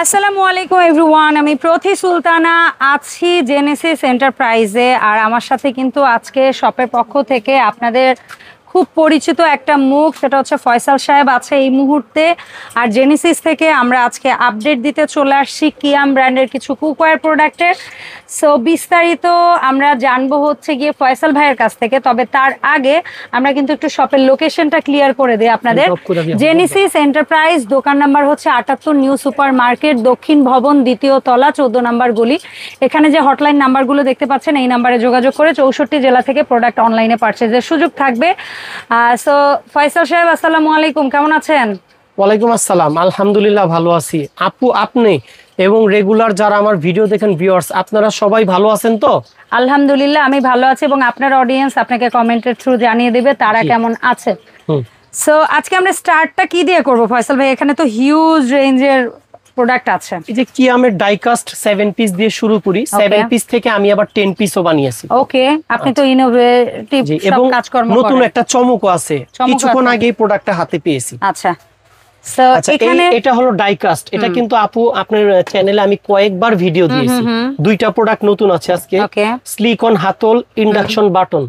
আসসালামু আলাইকুম এভরিওয়ান, আমি প্রথি সুলতানা আছি জেনেসিস এন্টারপ্রাইজে। আর আমার সাথে কিন্তু আজকে শপের পক্ষ থেকে আপনাদের খুব পরিচিত একটা মুখ, সেটা হচ্ছে ফয়সাল সাহেব আছে এই মুহূর্তে। আর জেনেসিস থেকে আমরা আজকে আপডেট দিতে চলে আসছি কিয়াম ব্র্যান্ডের কিছু কুকওয়্যার প্রোডাক্টের। সো বিস্তারিত আমরা জানবো হচ্ছে গিয়ে ফয়সাল ভাইয়ের কাছ থেকে। তবে তার আগে আমরা কিন্তু একটু শপের লোকেশনটা ক্লিয়ার করে দিই আপনাদের। জেনেসিস এন্টারপ্রাইজ দোকান নাম্বার হচ্ছে 78 নিউ সুপার মার্কেট, দক্ষিণ ভবন, দ্বিতীয় তলা, 14 নম্বর গলি। এখানে যে হটলাইন নাম্বারগুলো দেখতে পাচ্ছেন এই নাম্বারে যোগাযোগ করে 64 জেলা থেকে প্রোডাক্ট অনলাইনে পারচেজের সুযোগ থাকবে। সো ফয়সাল সাহেব আসসালামু আলাইকুম, কেমন আছেন? ওয়ালাইকুম আসসালাম, আলহামদুলিল্লাহ ভালো আছি। আপু আপনি এবং রেগুলার যারা আমার ভিডিও দেখেন ভিউয়ার্স, আপনারা সবাই ভালো আছেন তো? আলহামদুলিল্লাহ আমি ভালো আছি এবং আপনার অডিয়েন্স আপনাকে কমেন্টের থ্রু জানিয়ে দেবে তারা কেমন আছে। সো আজকে আমরা স্টার্টটা কি দিয়ে করব ফয়সাল ভাই? এখানে তো হিউজ রেঞ্জের প্রোডাক্ট আছে। এই যে কিয়ামের ডাইকাস্ট 7 পিস দিয়ে শুরু করি। 7 পিস থেকে আমি আবার 10 পিসও বানিয়েছি। ওকে, আপনি তো ইনোভেটিভ সব কাজকর্ম করেন। নতুন একটা চমকও আছে, কিছুক্ষণ আগে এই প্রোডাক্টটা হাতে পেয়েছি। আচ্ছা, সো এখানে এটা হলো ডাইকাস্ট। এটা কিন্তু আপু আপনার চ্যানেলে আমি কয়েকবার ভিডিও দিয়েছি। দুইটা প্রোডাক্ট নতুন আছে আজকে, স্লিকন হাতল, ইন্ডাকশন বাটন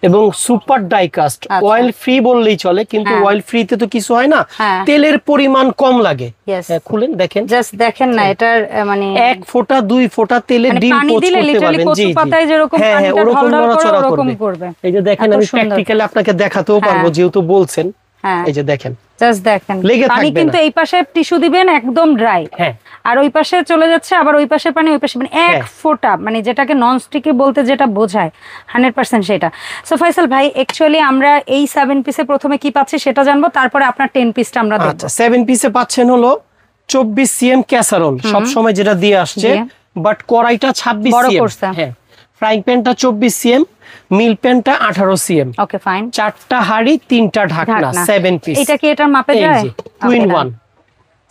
এবং সুপার ডাইকাস্ট। অয়েল ফ্রি বললেই চলে, কিন্তু অয়েল ফ্রিতে তো কিছু হয় না, তেলের পরিমাণ কম লাগে। খুলেন দেখেন, জাস্ট দেখেন না, এটার মানে 1 ফোঁটা 2 ফোঁটা তেলে ডিম পোস্ট করতে পারবেন। জি পাতায় যেরকম পানিটা ঢলঢল করবে। এই যে দেখেন, আমি প্র্যাকটিক্যালি আপনাকে দেখাতেও পারবো যেহেতু বলছেন। এই যে দেখেন, জাস্ট দেখেন, পানি কিন্তু এই পাশে টিস্যু দিবেন একদম ড্রাই, আর ওই পাশে চলে যাচ্ছে, আবার ওই পাশে পানি, ওই পাশে মানে 1 ফোঁটা, মানে যেটাকে নন স্টিকি বলতে যেটা বোঝায় 100% সেটা। সো ফয়সাল ভাই, অ্যাকচুয়ালি আমরা এই 7 পিসে প্রথমে কি পাচ্ছি সেটা জানবো, তারপরে আপনার 10 পিসটা আমরা দেখব। আচ্ছা, 7 পিসে পাচ্ছেন হলো 24 সিএম ক্যাসারোল, সব সময় যেটা দিয়ে আসছে, বাট কড়াইটা 26 সিএম। হ্যাঁ, ফ্রাইং প্যানটা 24 সিএম, মিল প্যানটা 18 সিএম। Okay fine. 4টা হাঁড়ি 3টা ঢাকনা, 7 পিস। এটা কি এটার মাপে যায়? 2 in 1।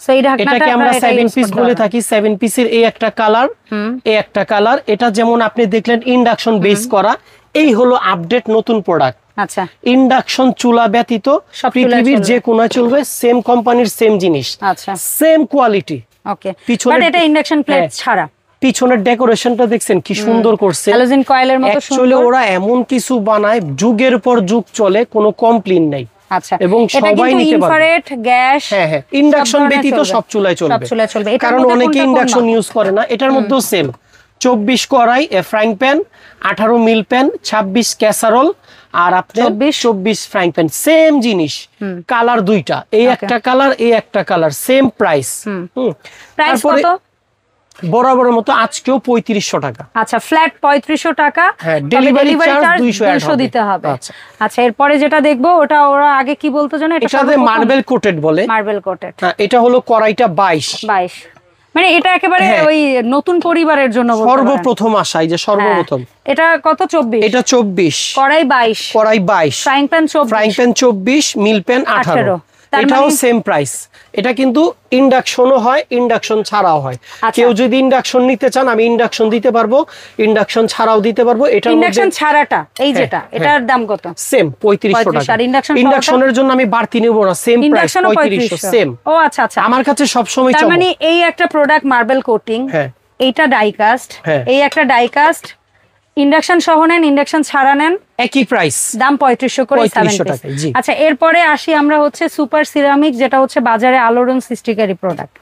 সো এই ঢাকনাটা এটাকে আমরা 7 পিস বলে থাকি। 7 পিসের এই একটা কালার, এই একটা কালার। এটা যেমন আপনি দেখলেন ইন্ডাকশন বেস করা, এই হলো আপডেট নতুন প্রোডাক্ট। আচ্ছা, ইন্ডাকশন চুলা ব্যতীত পৃথিবীর যে কোনায় চলবে, সেম কোম্পানির সেম জিনিস, আচ্ছা সেম কোয়ালিটি। ওকে, বাট এটা ইন্ডাকশন প্লেট ছাড়া। পিছনের ডেকোরেশনটা দেখছেন কি সুন্দর করছে, হ্যালোজেন কয়েলের মতো সুন্দর। অ্যাকচুয়ালি ওরা এমন কিছু বানায়, যুগের পর যুগ চলে, কোনো কমপ্লেইন নাই। আচ্ছা, এবং সবাই নিতে পারবে। ইনফ্রারেড গ্যাস, হ্যাঁ, ইন্ডাকশন ব্যতীত সব চুলায় চলবে, কারণ অনেকে ইন্ডাকশন ইউজ করে না। এটার মধ্যেও সেম 24 কড়াই ফ্রাইং প্যান, 18 মিল প্যান, 26 ক্যাসারোল, আর আপনার 24 ফ্রাইং প্যান, সেম জিনিস। কালার দুইটা, এই একটা কালার, এই একটা কালার, সেম প্রাইস। প্রাইস কত? বরাবরের মতো আজকেও 3500 টাকা। আচ্ছা, ফ্ল্যাট 3500 টাকা। হ্যাঁ, ডেলিভারি চার্জ 200 দিতে হবে। আচ্ছা, এরপরে যেটা দেখবো ওটা ওরা আগে কি বলতো জানো? এটাতে মার্বেল কোটেড বলে। Marble coated. হ্যাঁ, এটা হলো কড়াইটা 22। মানে এটা একেবারে ওই নতুন পরিবারের জন্য সর্বপ্রথম আসা, এই যে সর্বপ্রথম। এটা কত? 24। এটা 24, কড়াই 22, কড়াই 22, ফ্রাইং প্যান 24, মিল প্যান 18। এটাও সেম প্রাইস। এটা কিন্তু ইন্ডাকশনও হয়, ইন্ডাকশন ছাড়াও হয়। কেউ যদি ইন্ডাকশন নিতে চান আমি ইন্ডাকশন দিতে পারবো, ইন্ডাকশন ছাড়াও দিতে পারবো। এটা ইন্ডাকশন ছাড়াটা এই যেটা, এটার দাম কত? সেম 3500 টাকা। ইন্ডাকশনের জন্য আমি বাড়তি নেব না, সেম প্রাইস 3500 সেম। ও আচ্ছা আচ্ছা, আমার কাছে সব সময় তার মানে এই একটা প্রোডাক্ট মার্বেল কোটিং, এইটা ডাইকাস্ট, এই একটা ডাইকাস্ট। ইন্ডাকশন সহ নেন, ইন্ডাকশন ছাড়া নেন, একই প্রাইস, দাম 3500 করে 7 পিস। আচ্ছা, এরপরে আসি আমরা হচ্ছে সুপার সিরামিক, যেটা হচ্ছে বাজারে আলোড়ন সৃষ্টিকারী প্রোডাক্ট।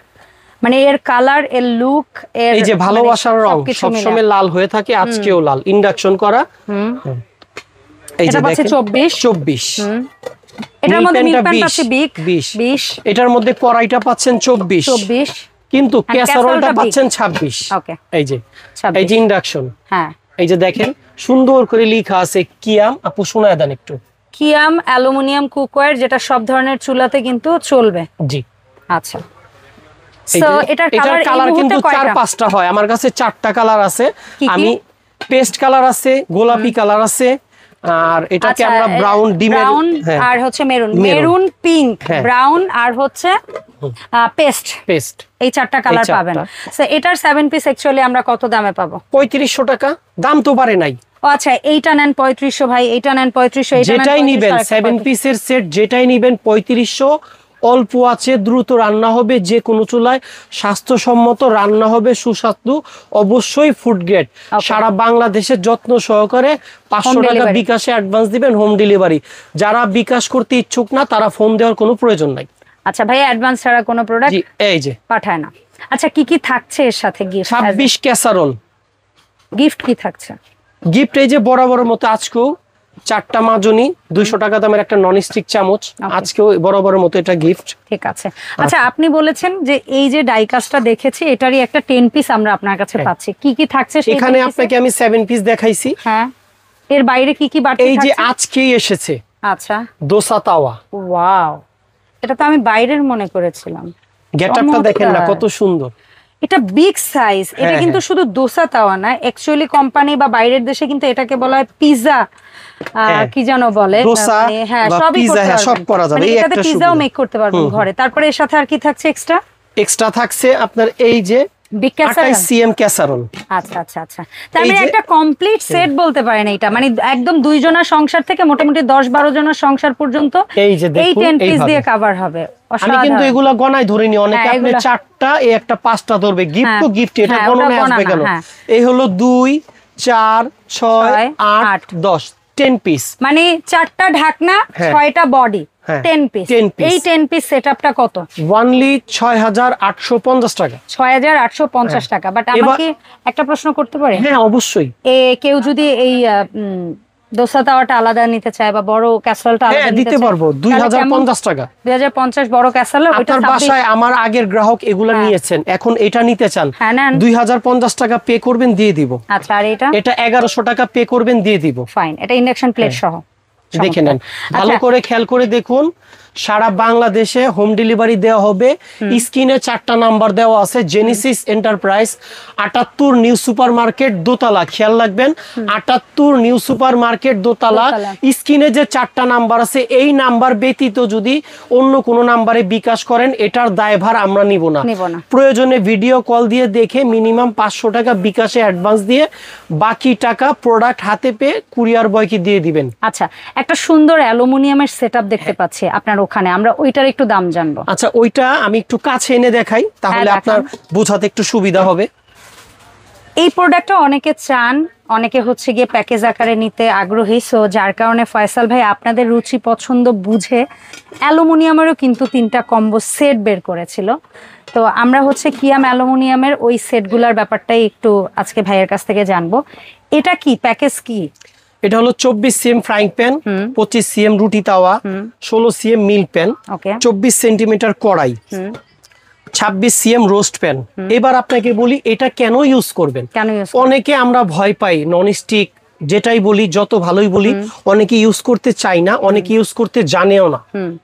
মানে এর কালার, এর লুক, এর এই যে ভালোবাসার রং সবসময় লাল হয়ে থাকে, আজকেও লাল, ইন্ডাকশন করা। এই যে দেখেন 24। এটার মধ্যে মিল প্যান পাচ্ছি 20। এটার মধ্যে কড়াইটা পাচ্ছেন 24, কিন্তু ক্যাসারোলটা পাচ্ছেন 26। ওকে, এই যে ইন্ডাকশন। হ্যাঁ, এই যে দেখেন সুন্দর করে লেখা আছে কিয়াম। আপু শোনায় দেন একটু। কিয়াম অ্যালুমিনিয়াম কুকওয়্যার, যেটা সব ধরনের চুলাতে কিন্তু চলবে। জি, আচ্ছা। সো এটার কালার কিন্তু 4-5টা হয়, আমার কাছে 4টা কালার আছে। আমি পেস্ট কালার আছে, গোলাপি কালার আছে, আর এটাকে আমরা ব্রাউন, ব্রাউন, আর হচ্ছে মেরুন, পিঙ্ক, ব্রাউন, আর হচ্ছে পেস্ট, এই 4টা কালার পাবেন। সো এটার 7 পিস অ্যাকচুয়ালি আমরা কত দামে পাবো? 3500 টাকা। দাম তো বাড়ে নাই। আচ্ছা, এইটা নেন 3500 ভাই, এইটা নেন 3500, যেটাই নিবেন 7 পিসের সেট, যেটাই নিবেন 3500। অল্প আছে, দ্রুত রান্না হবে, যে কোনো চুলায় স্বাস্থ্যসম্মত রান্না হবে, সুস্বাদু, অবশ্যই ফুড গ্রেড। সারা বাংলাদেশের যত্ন সহকারে 500 টাকা বিকাশে অ্যাডভান্স দিবেন, হোম ডেলিভারি। যারা বিকাশ করতে ইচ্ছুক না তারা ফোন দেওয়ার কোনো প্রয়োজন নাই। আচ্ছা ভাই, অ্যাডভান্স ছাড়া কোনো প্রোডাক্ট এই যে পাঠায় না। আচ্ছা, কি কি থাকছে এর সাথে গিফট? 26 ক্যাসারোল গিফট কি থাকছে? গিফট এই যে বরাবরের মতো আজকেও 4টা মাজনি, 200 টাকা দামের একটা ননস্টিক চামচ, আজকেও বরাবরের মতো এটা গিফট। ঠিক আছে। আচ্ছা, আপনি বলেছেন যে এই যে ডাইকাসটা দেখেছি এটারই একটা 10 পিস আমরা আপনার কাছে পাচ্ছি, কি কি থাকছে এখানে? আপনাকে আমি 7 পিস দেখাইছি। হ্যাঁ, এর বাইরে কি কি বাড়তি থাকছে? এই যে আজকেই এসেছে আচ্ছা, দোসা তাওয়া। ওয়াও, এটা তো আমি বাইরের মনে করেছিলাম। গেটআপটা দেখেন না কত সুন্দর, এটা বিগ সাইজ। এটা কিন্তু শুধু দোসা তাওয়া না, অ্যাকচুয়ালি কোম্পানি বা বাইরের দেশে কিন্তু এটাকে বলা হয় পিজা, কি জানো বলে, হ্যাঁ সবই সব করা যাবে, এটাতে পিজাও মেক করতে পারবেন ঘরে। তারপরে এর সাথে আর কি থাকছে এক্সট্রা থাকছে আপনার এই যে 28 সিএম ক্যাসারোল। আচ্ছা আচ্ছা আচ্ছা, তার মানে একটা কমপ্লিট সেট বলতে পারেন এটা, মানে একদম 2 জনের সংসার থেকে মোটামুটি 10-12 জনের সংসার পর্যন্ত এই 10 পিস দিয়ে কভার হবে। আমি কিন্তু এগুলা গণায় ধরিনি, অনেকে আপনি 4টা এই একটা 5টা ধরবে, গিফট তো গিফট, এটা গণনায় আসবে কেন? এই হলো 2 4 6 8 10 10 পিস, মানে 4টা ঢাকনা 6টা বডি, 10 পিস। এই 10 পিস সেটআপটা কত? অনলি 6850 টাকা। 6850 টাকা। বাট আমাকে একটা প্রশ্ন করতে পারি? হ্যাঁ অবশ্যই। কেউ যদি এই দোসা তাওয়াটা আলাদা নিতে চায় বা বড় ক্যাসারোলটা আলাদা নিতে দিতে পারবো 2050 টাকা। 2050 বড় ক্যাসারোল। আপনার বাসায় আমার আগের গ্রাহক এগুলা নিয়েছেন, এখন এটা নিতে চান, 2050 টাকা পে করবেন, দিয়ে দিব। আচ্ছা, আর এটা 1100 টাকা পে করবেন, দিয়ে দিব। ফাইন, এটা ইন্ডাকশন প্লেট সহ। দেখে নেন, ভালো করে খেয়াল করে দেখুন। সারা বাংলাদেশে হোম ডেলিভারি দেওয়া হবে। স্ক্রিনে 4টা নাম্বার দেওয়া আছে। Genesis enterprise, 78 new super market দোতলা। খেয়াল রাখবেন, 78 নিউ সুপার মার্কেট দোতলা। স্ক্রিনে যে 4টা নাম্বার আছে, এই নাম্বার ব্যতীত যদি অন্য কোনো নাম্বারে বিকাশ করেন, এটার দায়ভার আমরা নিব না। প্রয়োজনে ভিডিও কল দিয়ে দেখে মিনিমাম 500 টাকা বিকাশে অ্যাডভান্স দিয়ে বাকি টাকা প্রোডাক্ট হাতে পেয়ে কুরিয়ার বয়কে দিয়ে দিবেন। আচ্ছা, একটা সুন্দর অ্যালুমিনিয়ামের সেটআপ দেখতে পাচ্ছি আপনার ওখানে, আমরা ওইটার একটু দাম জানবো। আচ্ছা, ওইটা আমি একটু কাছে এনে দেখাই, তাহলে আপনার বোঝাতে একটু সুবিধা হবে। এই প্রোডাক্টটা অনেকে চান, অনেকে হচ্ছে গিয়ে প্যাকেজ আকারে নিতে আগ্রহী, সো যার কারণে ফয়সাল ভাই আপনাদের রুচি পছন্দ বুঝে অ্যালুমিনিয়ামেরও কিন্তু 3টা কম্বো সেট বের করেছিল। তো আমরা হচ্ছে কিয়াম অ্যালুমিনিয়ামের ওই সেটগুলোর ব্যাপারটাই একটু আজকে ভাইয়ের কাছ থেকে জানবো। এটা কি প্যাকেজ কি? এটা হলো 24 সিএম ফ্রাইং প্যান, 25 সিএম রুটি তাওয়া, 16 সিএম মিল প্যান, 24 সেন্টিমিটার কড়াই, 26 সিএম রোস্ট প্যান। এবার আপনাকে বলি এটা কেন ইউজ করবেন। অনেকে আমরা ভয় পাই, ননস্টিক যেটাই বলি, যত ভালোই বলি, অনেকে ইউজ করতে চাই না, অনেকে ইউজ করতে জানেও না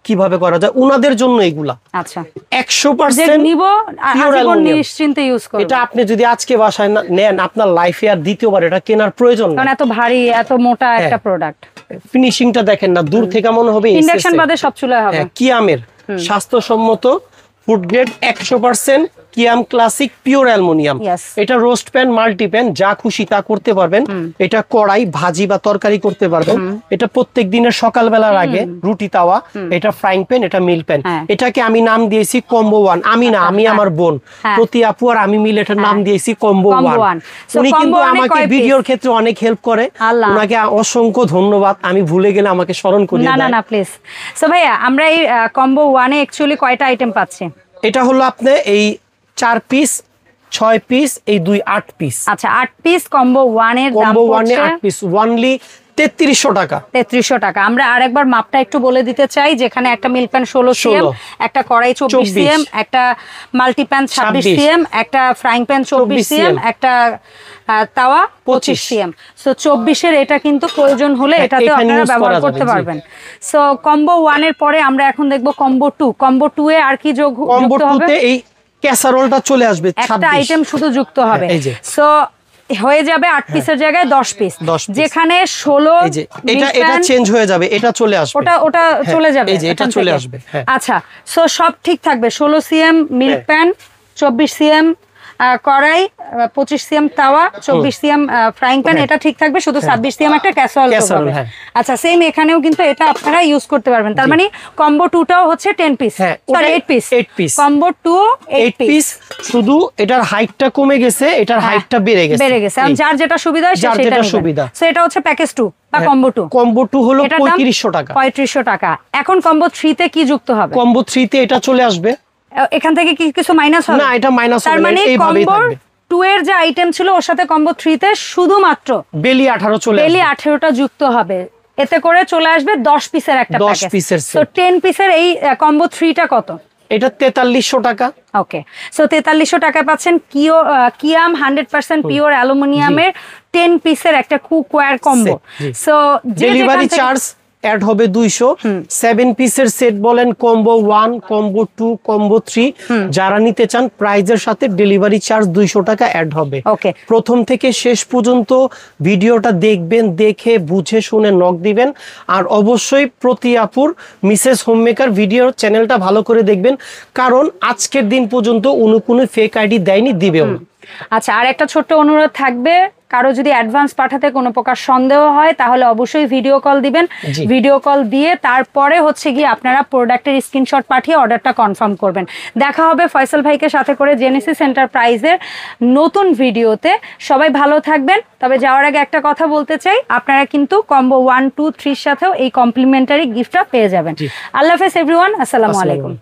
কিভাবে করা যায়। উনাদের জন্য এগুলা 100% নিব, নিশ্চিন্তে ইউজ করব। এটা আপনি যদি আজকে বাসায় নেন, আপনার লাইফে আর দ্বিতীয়বার এটা কেনার প্রয়োজন নেই, কারণ এত ভারী, এত মোটা একটা প্রোডাক্ট। ফিনিশিংটা দেখেন না, দূর থেকে মনে হবে ইন্ডাকশন বাদে সব চুলায় হবে। কিয়ামের স্বাস্থ্যসম্মত ফুড গ্রেড 100% কিয়াম ক্লাসিক পিওর অ্যালুমিনিয়াম। এটা রোস্ট প্যান, মাল্টি প্যান, যা খুশি তা করতে পারবেন। এটা কড়াই, ভাজি বা তরকারি করতে পারবেন। এটা প্রত্যেক দিনের সকালবেলার আগে রুটি তাওয়া। এটা ফ্রাইং প্যান, এটা মিল প্যান। এটাকে আমি নাম দিয়েছি কম্বো 1। আমি না, আমি আমার বোন প্রতি আপু আর আমি মিলে এটার নাম দিয়েছি কম্বো 1। উনি কিন্তু আমাকে ভিডিওর ক্ষেত্রে অনেক হেল্প করে, ওনাকে অসংখ্য ধন্যবাদ। আমি ভুলে গেলে আমাকে স্মরণ করিয়ে দেয়। না প্লিজ। সো ভাইয়া, আমরা এই কম্বো 1 এ অ্যাকচুয়ালি কয়টা আইটেম পাচ্ছি? এটা হলো আপনি এই 4 পিস, 6 পিস, এই 2 8 পিস। আচ্ছা, 8 পিস কম্বো 1 এর দাম পড়ছে 8 পিস অনলি 3300 টাকা। 3300 টাকা। আমরা আরেকবার মাপটা একটু বলে দিতে চাই, যেখানে একটা মিল প্যান 16 সিএম, একটা কড়াই 24 সিএম, একটা মাল্টি প্যান 26 সিএম, একটা ফ্রাইং প্যান 24 সিএম, একটা তাওয়া 25 সিএম। সো 24 এর এটা কিন্তু প্রয়োজন হলে এটাতেও আপনারা ব্যবহার করতে পারবেন। সো কম্বো 1 এর পরে আমরা এখন দেখব কম্বো 2। কম্বো 2 এ আর কি যুক্ত হবে? কম্বো 2 তে এই ক্যাসারোলটা চলে আসবে, 26 একটা আইটেম শুধু যুক্ত হবে। সো হয়ে যাবে 8 পিসের জায়গায় 10 পিস, যেখানে 16 এটা চেঞ্জ হয়ে যাবে, এটা চলে আসবে, ওটা চলে যাবে, এই যে এটা চলে আসবে। আচ্ছা, সো সব ঠিক থাকবে। 16 সিএম মিল্ক প্যান, 24 সিএম কড়াই, 25 সিএম তাওয়া, 24 সিএম ফ্রাইং প্যান, এটা ঠিক থাকবে, শুধু 26 সিএম একটা ক্যাসারোল হবে। আচ্ছা, সেম এখানেও কিন্তু এটা আপনারা ইউজ করতে পারবেন। তার মানে কম্বো 2টাও হচ্ছে 10 piece, sorry 8 piece, combo 2 8 piece. শুধু এটার হাইটটা কমে গেছে, এটার হাইটটা বেড়ে গেছে। আর যার যেটা সুবিধা হয় সেটা সুবিধা। সো এটা হচ্ছে প্যাকেজ 2 বা কম্বো 2। কম্বো 2 হলো 3500 টাকা। 3500 টাকা। এখন কম্বো 3 তে কি যুক্ত হবে? কম্বো 3 তে এটা চলে আসবে। এখান থেকে কি কিছু মাইনাস হবে? না, এটা মাইনাস হবে না, তার মানে এইভাবেই থাকবে। 2 এর যে আইটেম ছিল ওর সাথে কম্বো 3 তে শুধুমাত্র বেলি 18 চলে আসবে। বেলি 18টা যুক্ত হবে। এতে করে চলে আসবে 10 পিসের একটা প্যাকেজ। 10 পিসের। সো 10 পিসের এই কম্বো 3টা কত? এটা 4300 টাকা। ওকে, সো 4300 টাকা পাচ্ছেন কিয়াম 100% পিওর অ্যালুমিনিয়ামের 10 পিসের একটা cookware combo. So delivery charge add হবে 200। 7 পিসের সেট বলেন, কম্বো 1, কম্বো 2, কম্বো 3, যারা নিতে চান প্রাইজের সাথে ডেলিভারি চার্জ 200 টাকা অ্যাড হবে। ওকে, প্রথম থেকে শেষ পর্যন্ত ভিডিওটা দেখবেন, দেখে বুঝে শুনে নক দিবেন। আর অবশ্যই প্রতি আপুর মিসেস হোমমেকার ভিডিও চ্যানেলটা ভালো করে দেখবেন, কারণ আজকের দিন পর্যন্ত কোনো ফেক আইডি দেয়নি, দিবেও না। আচ্ছা, আর একটা ছোট্ট অনুরোধ থাকবে, কারো যদি অ্যাডভান্স পাঠাতে কোনো প্রকার সন্দেহ হয় তাহলে অবশ্যই ভিডিও কল দিবেন। ভিডিও কল দিয়ে তারপরে হচ্ছে গিয়ে আপনারা প্রোডাক্টের স্ক্রিনশট পাঠিয়ে অর্ডারটা কনফার্ম করবেন। দেখা হবে ফয়সাল ভাইকে সাথে করে জেনেসিস এন্টারপ্রাইজের নতুন ভিডিওতে। সবাই ভালো থাকবেন। তবে যাওয়ার আগে একটা কথা বলতে চাই, আপনারা কিন্তু কম্বো 1, 2, 3 সাথেও এই কমপ্লিমেন্টারি গিফটটা পেয়ে যাবেন। আল্লাহ হাফেজ এভরিওয়ান, আসসালামু আলাইকুম।